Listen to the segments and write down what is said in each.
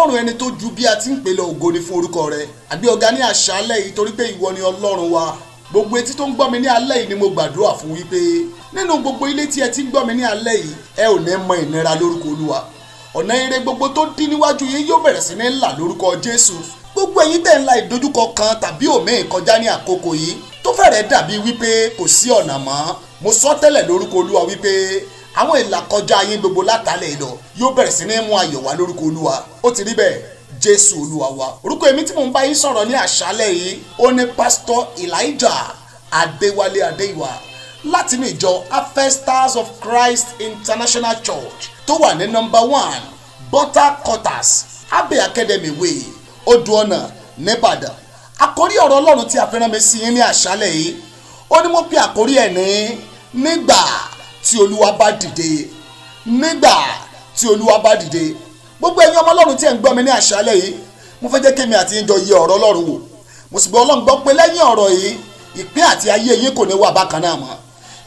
ọlọ́run ẹni tó ju bí a ti ń pè lọ, ògo ni fún orúkọ rẹ. àbí ọ̀gá ní àṣálẹ́ yìí torí pé ìwọ ni ọlọ́run wa. gbogbo etí tó ń gbọ́ mi ní alẹ́ yìí ni mo gbàdúrà fún wípé nínú gbogbo ilé tí ẹ ti ń gbọ́ mi ní alẹ́ yìí ẹ ò ní mọ ìnira lórúkọ olúwa. ọ̀nà ire gbogbo tó dín níwájú yín yóò bẹ̀rẹ̀ sí ní là lórúkọ jésù. gbogbo ẹ̀yin tẹ̀ ń la ìdojúkọ kan tàbí òmíì kọjá ní àkókò yìí tó fẹ́rẹ̀ dàbí wípé kò sí ọ̀nà mọ́, mo sọ tẹ́lẹ̀ lórúkọ olúwa wípé àwọn ìlàkọjá yín gbogbo látàlẹ́ lọ yóò bẹ̀rẹ̀ sí ní mú ayọ̀ wá lórúkọ olúwa. ó ti rí bẹ́ẹ̀, jésù olúwa wa. orúkọ èmi tí mò ń bá yín sọ̀rọ̀ ní àṣálẹ́ yìí ó ní pásítọ̀ Elijah Adéwálé Adéìwà láti ní ìjọ Harvesters of Christ International Church tó wà ní nọ́mbà 1 Butter Quarters Abbey Academy Way Odùọ̀nà nìbàdàn. àkórí ọ̀rọ̀ ọlọ́run tí a fi rán mi sí yín ní àṣálẹ́ yìí ó ní mo pe àkórí ẹ̀ ní nígbà tí olúwa bá dìde. nígbà tí olúwa bá dìde. gbogbo ẹ̀yin ọmọ ọlọ́run tí ẹ̀ ń gbọ́ mi ní àṣálẹ́ yìí mo fẹ́ jẹ́ kémi àti yín jọ yẹ ọ̀rọ̀ ọlọ́run wò. mo sì gbọ́ ọlọ́run gbọ́ pé lẹ́yìn ọ̀rọ̀ yìí ìpín àti ayé yín kò ní wà bákan náà mọ́.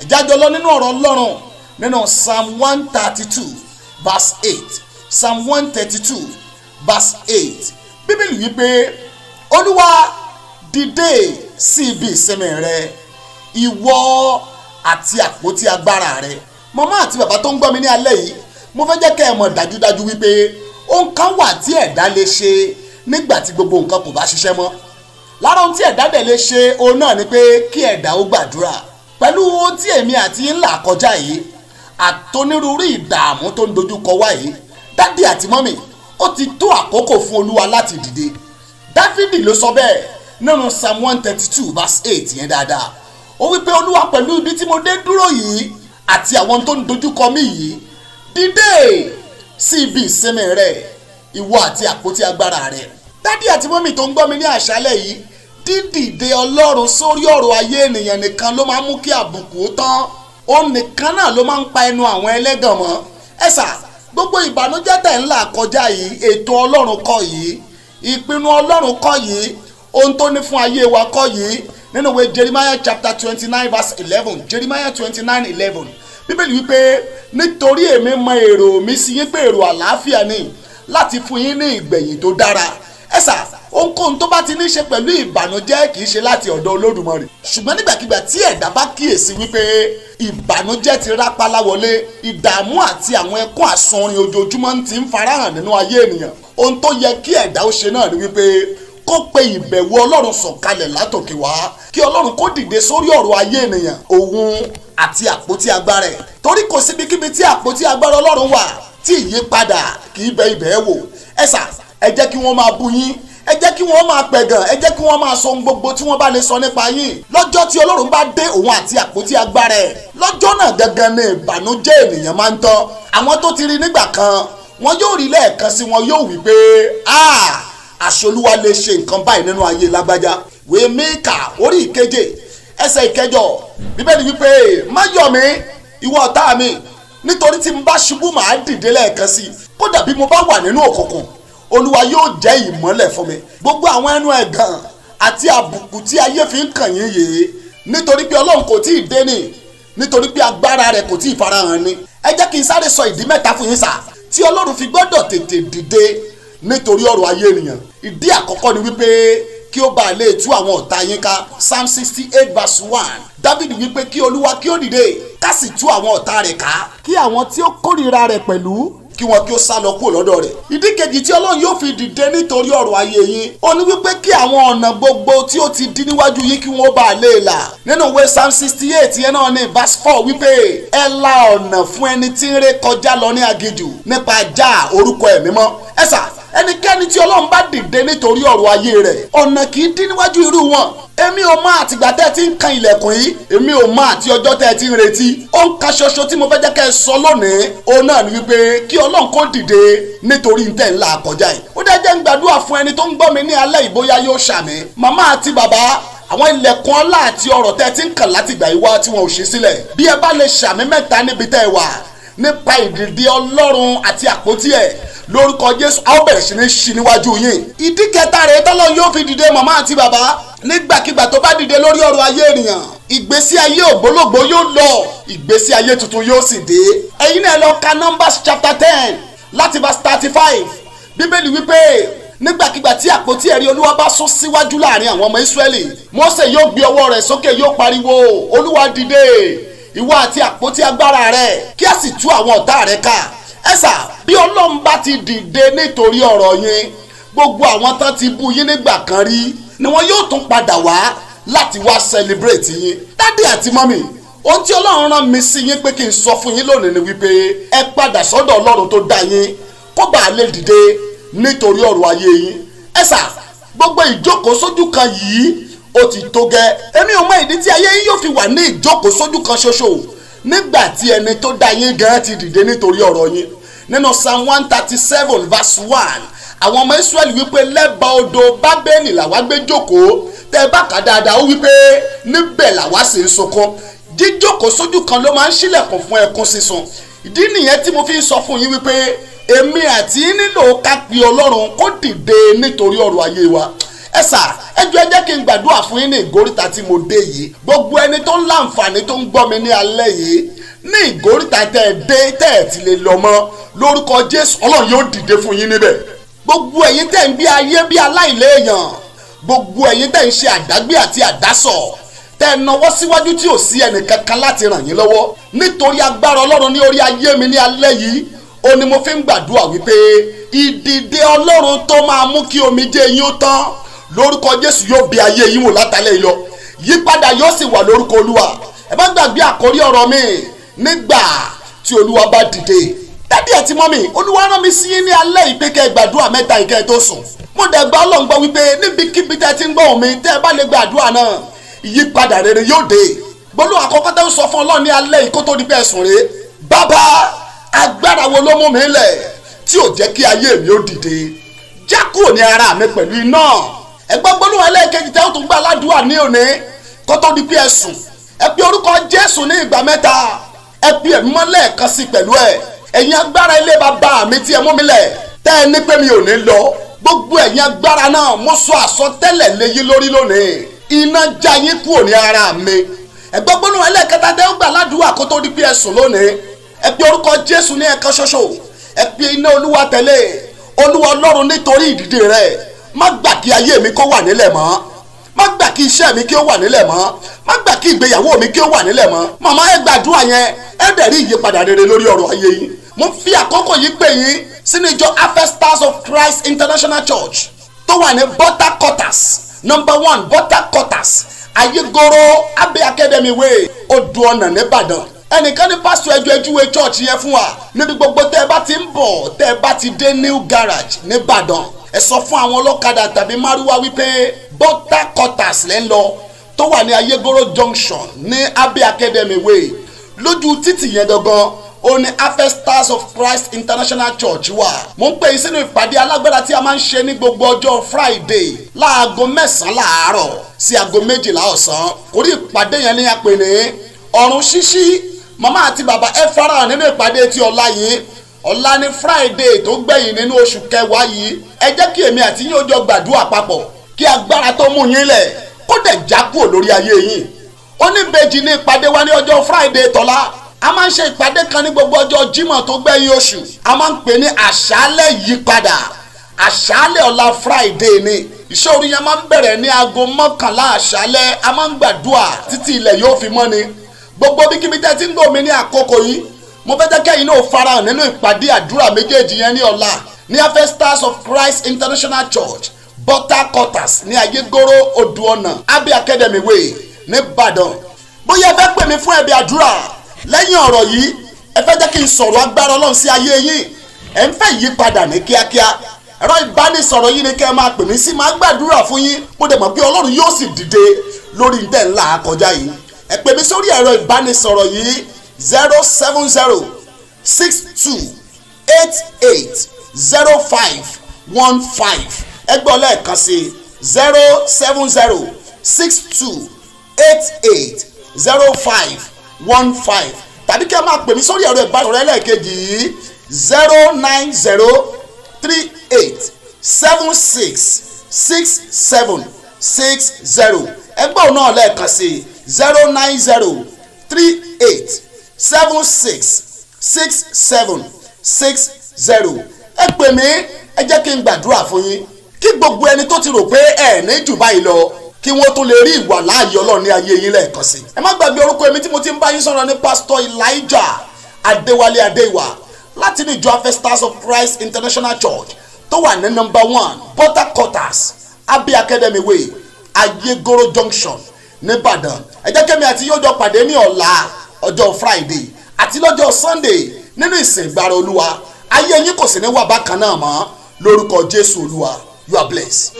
ẹ jájọ lọ nínú ọ̀rọ̀ ọlọ́run nínú Psalm 132 verse 8. Psalm 132 verse 8. bíbélì wípé olúwa dìde sí ibi ìsinmi rẹ ìwọ àti àpótí agbára rẹ. màmá àti bàbá tó ń gbọ́ mi ní alẹ́ yìí mo fẹ́ jẹ́ kẹ́ ẹ mọ̀ dájúdájú wípé ohun kan wà tí ẹ̀dá lè ṣe nígbà tí gbogbo nǹkan kò bá ṣiṣẹ́ mọ́. lára ohun tí ẹ̀dá dẹ̀ lè ṣe òun náà ni pé kí ẹ̀dá ó gbàdúrà. pẹ̀lú ohun tí èmi àti yín là kọjá yìí àtonírúurú ìdààmú tó ń dojú kọ wá yìí, dádì àti mọ́mì ó ti tó àkókò fún olúwa láti dìde. dáfídì ló sọ bẹ́ẹ̀ nínú Psalm 132 verse 8 yẹn dáadáa. ó wípé olúwa pẹ̀lú ibi tí mo dé dúró yìí àti àwọn tó ń dojú kọ mí yìí, dìde sí ibi ìsinmi rẹ ìwọ àti àpótí agbára rẹ. dádì àti mọ́mì tó ń gbọ́ mi ní àṣálẹ́ yìí, dídìde ọlọ́run sórí ọ̀rọ̀ ayé ènìyàn nìkan ló máa ń mú kí àbùkù ó tán. òun nìkan náà ló máa ń pa ẹnu àwọn ẹlẹ́gàn mọ́. ẹ̀sà gbogbo ìbànújẹ́ tẹ̀ ń là kọjá yìí ètò ọlọ́run kọ́ yìí, ìpinnu ọlọ́run kọ́ yìí, ohun tó ní fún ayé wa kọ́ yìí. nínú ìwé Jeremiah chapter 29 verse 11, Jeremiah 29:11 bíbélì wípé nítorí èmi mọ èrò mi sí yín pé èrò àlàáfíà ni láti fún yín ní ìgbẹ̀yìn tó dára. ẹ̀sà ohunkóhun tó bá ti ní ṣe pẹ̀lú ìbànújẹ́ kì í ṣe láti ọ̀dọ̀ Olódùmarè. ṣùgbọ́n nígbàkigbà tí ẹ̀dá bá kíyèsí wípé ìbànújẹ́ ti rápálá wọlé, ìdààmú àti àwọn ẹkún àsunrin ojoojúmọ́ ti ń farahàn nínú ayé ènìyàn, ohun tó yẹ kí ẹ̀dá ó ṣe náà ni wípé kó pe ìbẹ̀wò ọlọ́run sọ̀kalẹ̀ látòkè wá, kí ọlọ́run kó dìde sórí ọ̀rọ̀ ayé ènìyàn òun àti àpótí agbára ẹ̀. torí kò síbikíbi tí àpótí agbára ọlọ́run wà tí ìyípadà kì í bẹ ibẹ̀ wò. ẹ̀sà ẹ jẹ́ kí wọ́n máa bú yín, ẹ jẹ́ kí wọ́n máa pẹ̀gàn, ẹ jẹ́ kí wọ́n máa sọ ohun gbogbo tí wọ́n bá lè sọ nípa yín. lọ́jọ́ tí ọlọ́run bá dé òun àti àpótí agbára ẹ̀, lọ́jọ́ náà gangan ni ìbànújẹ́ ènìyàn máa ń tán. àwọn tó ti rí nígbà kan wọn yóò rí lẹ́ẹ̀kan sí wọn yóò wí pé àṣolúwa lè ṣe nǹkan báyìí nínú ayé lágbájá. ìwé Míkà orí ìkeje ẹsẹ̀ ìkẹjọ bíbélì wípé má yọ̀ mí ìwọ ọ̀tá mi, nítorí tí n bá ṣubú màá dìde lẹ́ẹ̀kan sí. kódà bí mo bá wà nínú òkùnkùn olúwa yóò jẹ́ ìmọ́lẹ̀ fún mi. gbogbo àwọn ẹnu ẹ̀gàn àti àbùkù tí ayé fi ń kàn yín yìí, nítorí pé ọlọ́run kò tí ì dé ni, nítorí pé agbára rẹ̀ kò tí ì farahàn ni. ẹ jẹ́ kí n sáré sọ ìdí mẹ́ta fún yín sà tí ọlọ́run fi gbọ́dọ̀ tètè dìde nítorí ọ̀rọ̀ ayé ènìyàn. ìdí àkọ́kọ́ ni wípé kí ó bá lè tú àwọn ọ̀tá yín ká. Psalm 68 verse 1 David wípé kí olúwa kí ó dìde ká sì tú àwọn ọ̀tá rẹ̀ ká, kí àwọn tí ó kórìíra rẹ̀ pẹ̀lú kí wọn kí ó sá lọ kúrò lọ́dọ̀ rẹ̀. ìdí kejì tí ọlọ́run yóò fi dìde nítorí ọ̀rọ̀ ayé yín ó ní wípé kí àwọn ọ̀nà gbogbo tí ó ti dí níwájú yín kí wọ́n bá lè là. nínú ìwé Psalm 68 yẹn náà ní verse 4 wípé ẹ la ọ̀nà fún ẹni tí ń ré kọjá lọ ní aginjù nípa já orúkọ ẹ̀ mímọ́. ẹ̀sà ẹnikẹ́ni tí ọlọ́run bá dìde nítorí ọ̀rọ̀ ayé rẹ̀, ọ̀nà kì í dí níwájú irú wọn. èmi ò mọ àtìgbà tẹ́ ẹ ti ń kan ilẹ̀kùn yìí, èmi ò mọ àti ọjọ́ tẹ́ ẹ ti ń retí. ohun kan ṣoṣo tí mo fẹ́ jẹ́ kẹ́ ẹ sọ lónìí òun náà ni wípé kí ọlọ́run kó dìde nítorí ntẹ̀ ńlá kọjá yìí. ó dẹ́ jẹ́ ń gbàdúrà fún ẹni tó ń gbọ́ mi ní alẹ́ ìbóyá yóò ṣàmì. màmá àti bàbá, àwọn ilẹ̀kùn ọlá àti ọrọ̀ tẹ́ ẹ ti ń kàn látìgbà yìí wá tí wọn ò ṣí sílẹ̀, bí ẹ bá lè ṣàmì mẹ́ta níbi tẹ́ ẹ wà nípa ìdìde ọlọ́run àti àpótí ẹ̀, lórúkọ Jésù a ó bẹ̀rẹ̀ sí ní ṣí níwájú yín. ìdí kẹta rẹ̀ tọ́lọ́ yóò fi dìde màmá àti bàbá, nígbàkigbà tó bá dìde lórí ọ̀rọ̀ ayé ènìyàn, ìgbésí ayé ògbólógbòó yóò lọ, ìgbésí ayé tuntun yóò sì dé. ẹ̀yin náà lọ ka Numbers chapter 10 láti verse 35 bíbélì wípé nígbàkigbà tí àpótí ẹ̀rí olúwa bá sún síwájú láàrin àwọn ọmọ Ísírẹ́lì, Mósè yóò gbé ọwọ́ rẹ̀ sókè, yóò pariwo, olúwa dìde, ìwọ àti àpótí agbára rẹ̀, kí a sì tú àwọn ọ̀tá rẹ̀ ká. ẹ̀sà bí ọlọ́run bá ti dìde nítorí ọ̀rọ̀ yín, gbogbo àwọn tán ti bú yín nígbà kan rí ni wọn yóò tún padà wá láti wá celebrate yín. dádì àti mọ́mì, ohun tí ọlọ́run rán mi sí yín pé kí n sọ fún yín lónìí ni wípé ẹ padà sọ́dọ̀ ọlọ́run tó dá yín kó bàa lè dìde nítorí ọ̀rọ̀ ayé yín. ẹ̀sà gbogbo ìjókòó sójú kan yìí ó ti tó gẹ́. èmi ò mọ ìdí tí ayé yín yóò fi wà ní ìjókòó sójú kan ṣoṣo nígbà tí ẹni tó dá yín gan ti dìde nítorí ọ̀rọ̀ yín. nínú Psalm 137 verse 1, àwọn ọmọ Ísírẹ́lì wípé lẹ́bàá odò Bábélì làwa gbé jókòó. tẹ́ bá kà dáadáa ó wípé níbẹ̀ làwa sì ń sunkún. jíjókòó sójú kan ló máa ń ṣílẹ̀kùn fún ẹkún sísun. ìdí nìyẹn tí mo fi ń sọ fún yín wípé èmi àti nílò ká pe ọlọ́run kó dìde nítorí ọ̀rọ̀ ayé wa. ẹ̀sà ẹjọ́ ẹ jẹ́ kí n gbàdúrà fún yín ní ìgóríta tí mo dé yìí. gbogbo ẹni tó ń láǹfààní tó ń gbọ́ mi ní alẹ́ yìí, ní ìgóríta tẹ́ ẹ dé tẹ́ ẹ ti lè lọ mọ́, lórúkọ Jésù ọlọ́run yóò dìde fún yín níbẹ̀. gbogbo ẹ̀yin tẹ́ ń gbé ayé bí aláìléèyàn, gbogbo ẹ̀yin tẹ́ ń ṣe àdágbé àti àdásọ̀, tẹ́ ẹ nawọ́ síwájú tí ò sí ẹnìkankan láti ràn yín lọ́wọ́, nítorí agbára ọlọ́run ní orí ayé mi ní alẹ́ yìí, ó ní mo fi ń gbàdúrà wípé ìdìde ọlọ́run tó máa mú kí omijé yín ó tán, lórúkọ Jésù yóò bẹ̀ ayé yín wò látàlẹ́ yìí lọ. yípadà yóò sì wà lórúkọ Olúwa. ẹ má gbàgbé àkórí ọ̀rọ̀ mi, nígbà tí Olúwa bá dìde. dádì àti mọ́mì, Olúwa rán mi sí yín ní alẹ́ yìí pé kẹ́ ẹ gbàdúrà mẹ́ta ìkẹ́ ẹ tó sùn. mo dẹ̀ gba Ọlọ́run gbọ́ wípé níbikíbi tẹ́ ti ń gbọ́ mi, tẹ́ ẹ bá lè gbàdúrà náà, ìyípadà rere yóò dé. gbólóhùn àkọ́kọ́ tẹ́ ń sọ fún Ọlọ́run ní alẹ́ yìí kó tó di pé ẹ sùn rèé: bàbá, agbára wo ló mú mi lẹ̀ tí ò jẹ́ kí ayé mi ó dìde? já kúrò ní ara mi pẹ̀lú iná. ẹgbẹ́ gbólóhùn ẹlẹ́ẹ̀kejì tẹ́ ó tún gbà ládùúrà ní òní kó tó di pé ẹ sùn. ẹ pe orúkọ Jésù ní ìgbà mẹ́ta. ẹ pe ẹ̀mí mọ́ lẹ́ẹ̀kan sí pẹ̀lú ẹ̀. ẹ̀yin agbára ilé bàbá mi tí ẹ mú mi lẹ̀ tẹ́ ẹ ní pé mi ò ní lọ, gbogbo ẹ̀yin agbára náà mo sọ àsọtẹ́lẹ̀ lé yín lórí lónìí. iná já yín kúrò ní ara mi. ẹgbẹ́ gbólóhùn ẹlẹ́ẹ̀kẹta tẹ́ ó gbà ládùúrà kó tó di pé ẹ sùn lónìí. ẹ pe orúkọ Jésù ní ẹ̀kan ṣoṣo. ẹ pe iná Olúwa tẹ̀lé. Olúwa Ọlọ́run, nítorí ìdìde rẹ̀, má gbà kí ayé mi kó wà nílẹ̀ mọ́, má gbà kí iṣẹ́ mi kí ó wà nílẹ̀ mọ́, má gbà kí ìgbéyàwó mi kí ó wà nílẹ̀ mọ́. màmá ẹ gbàdúrà yẹn, ẹ dẹ̀ rí ìyípadà rere lórí ọ̀rọ̀ ayé yín. mo fi àkókò yìí pè yín sínú ìjọ Harvest Stars of Christ International Church tó wà ní Butter Quarters #1 Butter Quarters, Ayégoro Abbey Academy Way, Odò Ọ̀nà nìbàdàn. ẹnìkan ní pásítọ̀ ẹjọ́ ẹjúwe church yẹn fún wa. níbi gbogbo tẹ́ ẹ bá ti ń bọ̀, tẹ́ ẹ bá ti dé New Garage nìbàdàn, ẹ sọ fún àwọn ọlọ́kadà tàbí márúwá wípé Butter Quarters lẹ́ ń lọ, tó wà ní Ayégoro Junction ní Abbey Academy Way. lójú títì yẹn gangan ó ní Harvest Stars of Christ International Church wà. mo ń pè yín sínú ìpàdé alágbára tí a máa ń ṣe ní gbogbo ọjọ́ Friday láago 9 láàárọ̀ sí aago 12 ọ̀sán. orí ìpàdé yẹn ni a pè ní ọ̀run ṣíṣí. màmá àti bàbá ẹ farahàn nínú ìpàdé tí ọ̀la yìí. ọ̀la ni Friday tó gbẹ̀yìn nínú oṣù kẹwàá yìí. ẹ jẹ́ kí èmi àti yín ó jọ gbàdúrà papọ̀ kí agbára tó mú yín lẹ̀ kó dẹ̀ já kúrò lórí ayé yín. oníbejì ní ìpàdé wa ní ọjọ́ Friday tọ́lá. a máa ń ṣe ìpàdé kan ní gbogbo ọjọ́ Jímọ̀ tó gbẹ̀yìn oṣù. a máa ń pè ní àṣálẹ̀ yípadà. àṣálẹ̀ ọ̀la Friday ni. ìṣòro yẹn máa ń bẹ̀rẹ̀ ní aago 11 àṣálẹ̀. a máa ń gbàdúrà títí ilẹ̀ yóò fi mọ́ ni. gbogbo bíkíbi tẹ́ ti ń gbọ́ mi ní àkókò yìí, mo fẹ́ jẹ́ kẹ́yìn náà farahàn nínú ìpàdé àdúrà méjèèjì yẹn ní ọ̀la ní Harvest Stars of Christ International Church, Butter Quarters ní Ayégoro Odò Ọ̀nà Abbey Academy Way nìbàdàn. bóyá ẹ fẹ́ pè mí fún ẹ̀bẹ̀ àdúrà lẹ́yìn ọ̀rọ̀ yìí, ẹ fẹ́ jẹ́ kí n sọ̀rọ̀ agbára Ọlọ́run sí ayé yín, ẹ ń fẹ́ yípadà ní kíákíá, ẹ̀rọ ìbánisọ̀rọ̀ yìí ni kẹ́ ẹ máa pè mí sí, máa gbàdúrà fún yín. mo dẹ̀ mọ̀ pé Ọlọ́run yóò sì dìde lórí ntẹ̀ ńlá àkọjá yìí. ẹ pè mí sórí ẹ̀rọ ìbánisọ̀rọ̀ yìí 07062880515. ẹ gbọ́ lẹ́ẹ̀kan sí 07062880515 tàbí kí ẹ máa pè mí sórí ẹ̀rọ ìbánisọ̀rọ̀ ẹlẹ́ẹ̀kejì yìí 09038766760. ẹ gbọ́ náà lẹ́ẹ̀kan sí 09038766760. ẹ pè mí ẹ jẹ́ kí n gbàdúrà fún yín kí gbogbo ẹni tó ti rò pé ẹ̀ ní jù báyìí lọ kí wọ́n tún lè rí ìwà láàyè Ọlọ́run ní ayé yín lẹ́ẹ̀kan sí. ẹ má gbàgbé orúkọ èmi tí mo ti ń bá yín sọ̀rọ̀ ní Pastor Elijah Adéwálé Adéìwà láti ní ìjọ Harvesters of Christ International Church tó wà ní number 1 Porter Quarters Abbey Academy Way Ayégoro Junction nìbàdàn. ẹ jẹ́ kẹ́mi àti yóò jọ pàdé ní ọ̀la ọjọ́ Friday àti lọ́jọ́ Sunday nínú ìsìn ìgbára Olúwa. ayé yín kò sì ní wà bákan náà mọ́ lórúkọ Jésù Olúwa. You are blessed.